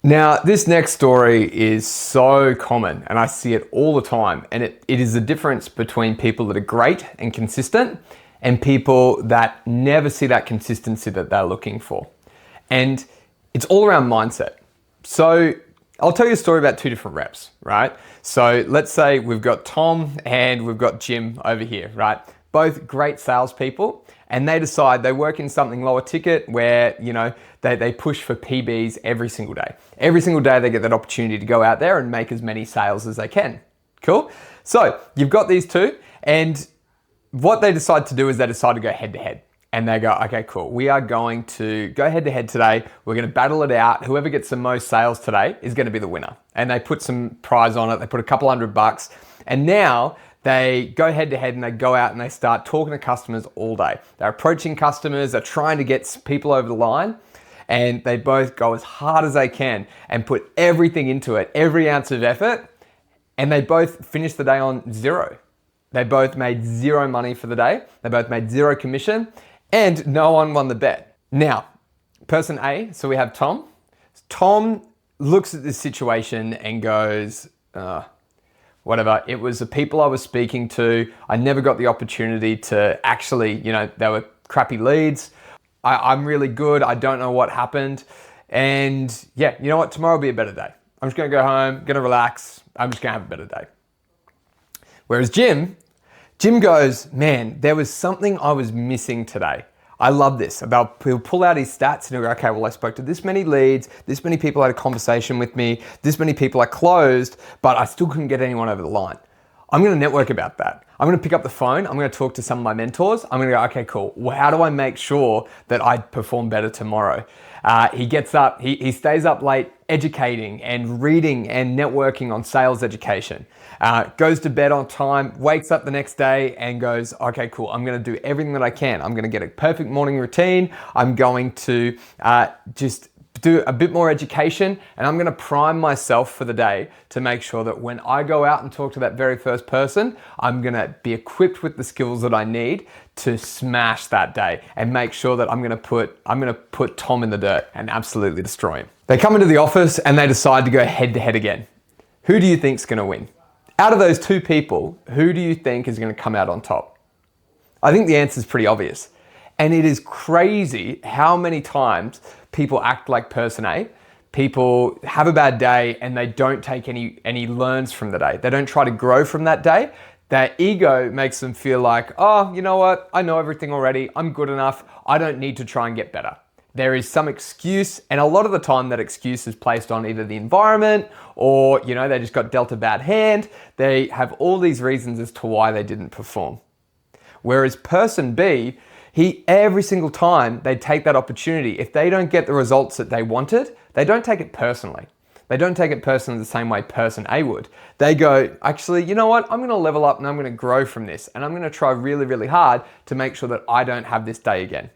Now, this next story is so common and I see it all the time. And it is the difference between people that are great and consistent and people that never see that consistency that they're looking for. And it's all around mindset. So I'll tell you a story about two different reps, right? So let's say we've got Tom and we've got Jim over here, right? Both great salespeople, and they decide they work in something lower ticket where, they push for PBs every single day. Every single day they get that opportunity to go out there and make as many sales as they can. Cool? So you've got these two, and what they decide to do is they decide to go head to head. And they go, okay, cool. We are going to go head to head today. We're going to battle it out. Whoever gets the most sales today is going to be the winner. And they put some prize on it. They put a couple $100. And now they go head to head and they go out and they start talking to customers all day. They're approaching customers. They're trying to get people over the line. And they both go as hard as they can and put everything into it, every ounce of effort. And they both finish the day on zero. They both made zero money for the day. They both made zero commission. And no one won the bet. Now, person A, so we have Tom. Tom looks at this situation and goes, whatever, it was the people I was speaking to. I never got the opportunity to actually, they were crappy leads. I'm really good. I don't know what happened. And yeah, you know what? Tomorrow will be a better day. I'm just going to go home, going to relax. I'm just going to have a better day. Whereas Jim goes, man, there was something I was missing today. I love this. He'll pull out his stats and he'll go, okay, well, I spoke to this many leads, this many people had a conversation with me, this many people I closed, but I still couldn't get anyone over the line. I'm going to network about that. I'm going to pick up the phone. I'm going to talk to some of my mentors. I'm going to go, okay, cool. Well, how do I make sure that I perform better tomorrow? He gets up, he stays up late educating and reading and networking on sales education. Goes to bed on time, wakes up the next day and goes, okay, cool. I'm going to do everything that I can. I'm going to get a perfect morning routine. I'm going to just do a bit more education, and I'm going to prime myself for the day to make sure that when I go out and talk to that very first person, I'm going to be equipped with the skills that I need to smash that day and make sure that I'm going to put Tom in the dirt and absolutely destroy him. They come into the office and they decide to go head to head again. Who do you think's going to win? Out of those two people, who do you think is going to come out on top? I think the answer is pretty obvious. And it is crazy how many times people act like person A. People have a bad day and they don't take any learns from the day. They don't try to grow from that day. Their ego makes them feel like, oh, you know what? I know everything already. I'm good enough. I don't need to try and get better. There is some excuse, and a lot of the time that excuse is placed on either the environment or, they just got dealt a bad hand. They have all these reasons as to why they didn't perform. Whereas person B, every single time they take that opportunity, if they don't get the results that they wanted, they don't take it personally. They don't take it personally the same way person A would. They go, actually, you know what? I'm going to level up and I'm going to grow from this. And I'm going to try really, really hard to make sure that I don't have this day again.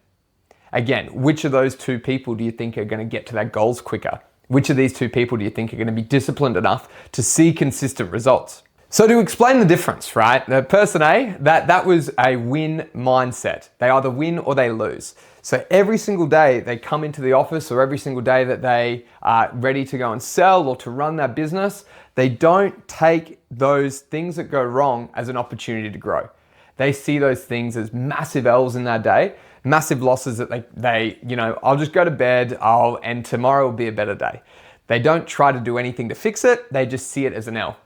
Again, which of those two people do you think are going to get to their goals quicker? Which of these two people do you think are going to be disciplined enough to see consistent results? So to explain the difference, right? The person A, that was a win mindset. They either win or they lose. So every single day they come into the office, or every single day that they are ready to go and sell or to run their business, they don't take those things that go wrong as an opportunity to grow. They see those things as massive L's in their day, massive losses that they I'll just go to bed, and tomorrow will be a better day. They don't try to do anything to fix it. They just see it as an L.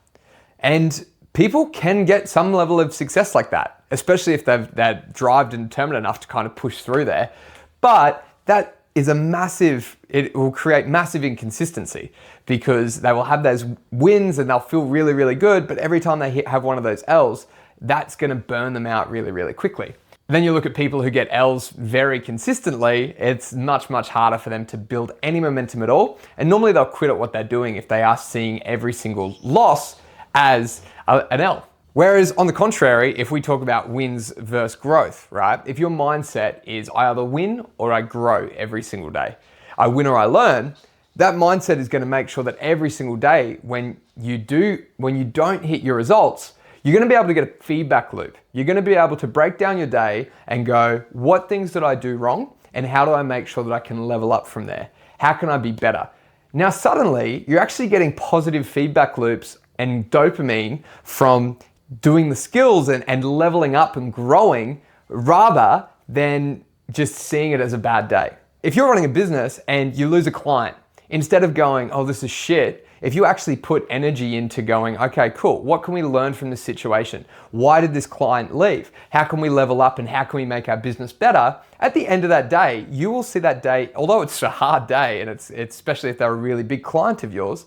And people can get some level of success like that, especially if they're driven and determined enough to kind of push through there. But that is it will create massive inconsistency, because they will have those wins and they'll feel really, really good. But every time they have one of those L's, that's going to burn them out really, really quickly. Then you look at people who get L's very consistently, it's much, much harder for them to build any momentum at all. And normally they'll quit at what they're doing if they are seeing every single loss as an L. Whereas on the contrary, if we talk about wins versus growth, right? If your mindset is I either win or I grow every single day, I win or I learn, that mindset is going to make sure that every single day when you don't hit your results, you're going to be able to get a feedback loop. You're going to be able to break down your day and go, what things did I do wrong? And how do I make sure that I can level up from there? How can I be better? Now suddenly you're actually getting positive feedback loops and dopamine from doing the skills and leveling up and growing rather than just seeing it as a bad day. If you're running a business and you lose a client, instead of going, oh, this is shit, if you actually put energy into going, okay, cool, what can we learn from this situation? Why did this client leave? How can we level up and how can we make our business better? At the end of that day, you will see that day, although it's a hard day and it's especially if they're a really big client of yours,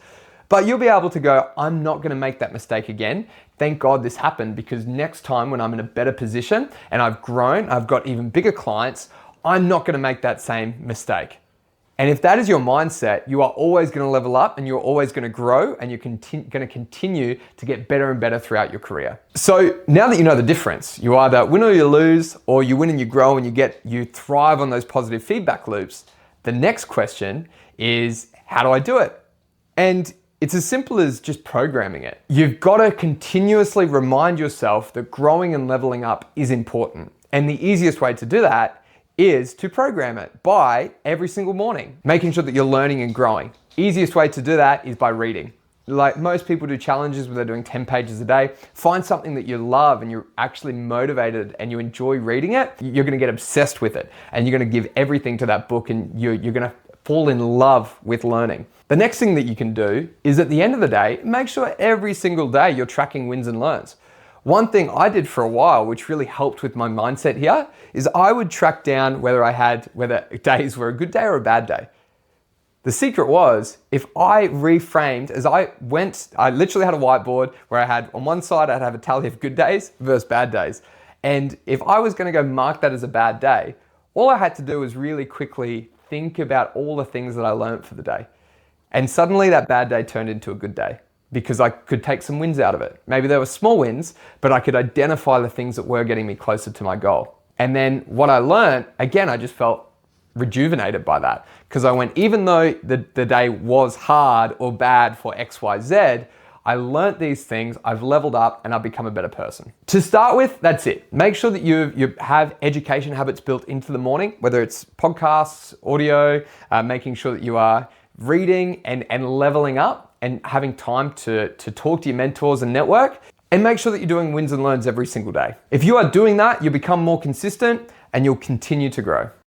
but you'll be able to go, I'm not gonna make that mistake again. Thank God this happened, because next time when I'm in a better position and I've grown, I've got even bigger clients, I'm not gonna make that same mistake. And if that is your mindset, you are always going to level up and you're always going to grow and you're going to continue to get better and better throughout your career. So now that you know the difference, you either win or you lose, or you win and you grow and you thrive on those positive feedback loops. The next question is, how do I do it? And it's as simple as just programming it. You've got to continuously remind yourself that growing and leveling up is important. And the easiest way to do that is to program it by every single morning, making sure that you're learning and growing. Easiest way to do that is by reading. Like most people do challenges where they're doing 10 pages a day. Find something that you love and you're actually motivated and you enjoy reading it. You're going to get obsessed with it and you're going to give everything to that book and you're going to fall in love with learning. The next thing that you can do is, at the end of the day, make sure every single day you're tracking wins and learns. One thing I did for a while, which really helped with my mindset here, is I would track down whether days were a good day or a bad day. The secret was, if I reframed, I literally had a whiteboard where I had, on one side, I'd have a tally of good days versus bad days. And if I was gonna go mark that as a bad day, all I had to do was really quickly think about all the things that I learned for the day. And suddenly that bad day turned into a good day, because I could take some wins out of it. Maybe there were small wins, but I could identify the things that were getting me closer to my goal. And then what I learned, again, I just felt rejuvenated by that, because I went, even though the day was hard or bad for XYZ, I learned these things, I've leveled up, and I've become a better person. To start with, that's it. Make sure that you have education habits built into the morning, whether it's podcasts, audio, making sure that you are reading and leveling up and having time to talk to your mentors and network, and make sure that you're doing wins and learns every single day. If you are doing that, you'll become more consistent and you'll continue to grow.